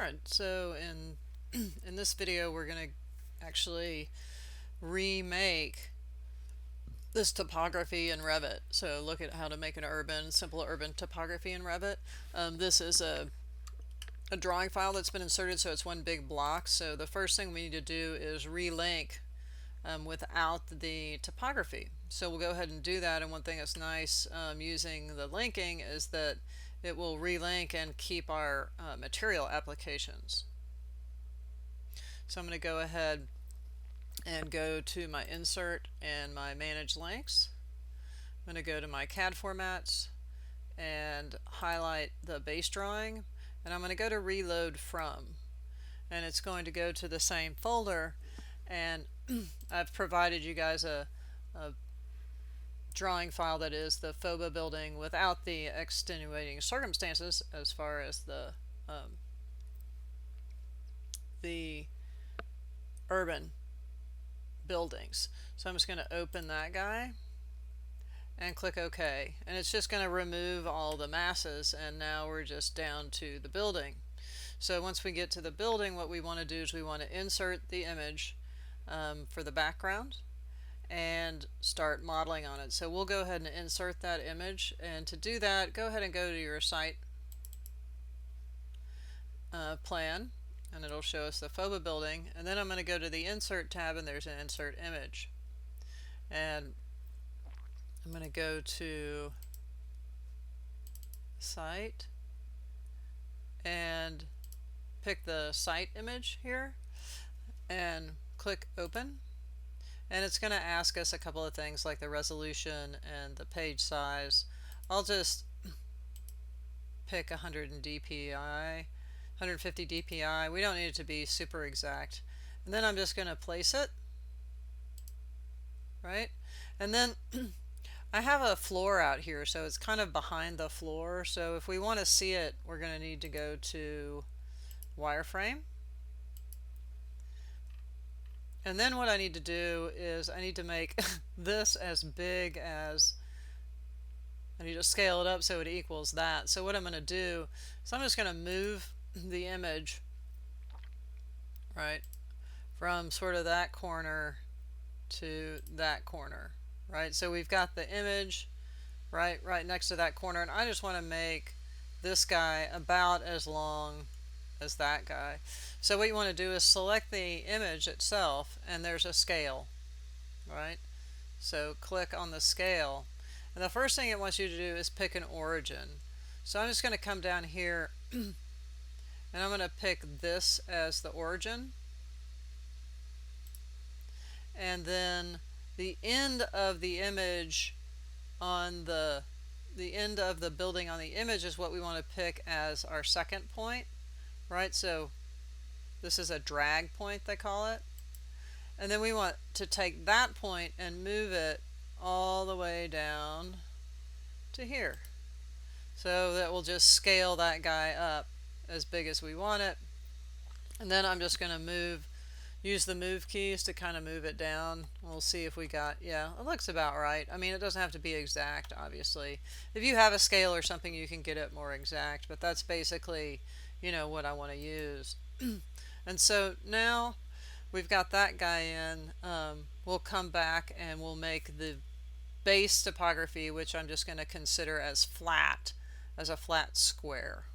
Alright, so in this video we're going to actually remake this topography in Revit. So look at how to make an simple urban topography in Revit. This is a drawing file that's been inserted, so it's one big block. So the first thing we need to do is relink without the topography. So we'll go ahead and do that, and one thing that's nice using the linking is that it will relink and keep our material applications. So I'm going to go ahead and go to my insert and my manage links. I'm going to go to my CAD formats and highlight the base drawing, and I'm going to go to reload from, and it's going to go to the same folder, and I've provided you guys a drawing file that is the FOBA building without the extenuating circumstances as far as the urban buildings. So I'm just going to open that guy and click OK, and it's just going to remove all the masses, and now we're just down to the building. So once we get to the building, what we want to do is we want to insert the image for the background and start modeling on it. So we'll go ahead and insert that image, and to do that, go ahead and go to your site plan, and it'll show us the FOBA building, and then I'm going to go to the insert tab, and there's an insert image, and I'm going to go to site and pick the site image here and click open. And it's going to ask us a couple of things like the resolution and the page size. I'll just pick 100 dpi, 150 dpi. We don't need it to be super exact. And then I'm just going to place it, right? And then I have a floor out here, so it's kind of behind the floor. So if we want to see it, we're going to need to go to wireframe. And then what I need to do is I need to make this as big as, I need to scale it up so it equals that. So what I'm going to do is I'm just going to move the image, right, from sort of that corner to that corner, right? So we've got the image right next to that corner, and I just want to make this guy about as long as that guy. So what you want to do is select the image itself, and there's a scale, right? So click on the scale, and the first thing it wants you to do is pick an origin. So I'm just going to come down here and I'm going to pick this as the origin, and then the end of the image on the end of the building on the image is what we want to pick as our second point, right? So this is a drag point, they call it. And then we want to take that point and move it all the way down to here. So that will just scale that guy up as big as we want it. And then I'm just going to use the move keys to kind of move it down. We'll see if we got, yeah, it looks about right. I mean, it doesn't have to be exact, obviously. If you have a scale or something, you can get it more exact, but that's basically, you know, what I want to use. And so now we've got that guy in. We'll come back and we'll make the base topography, which I'm just going to consider as flat, as a flat square.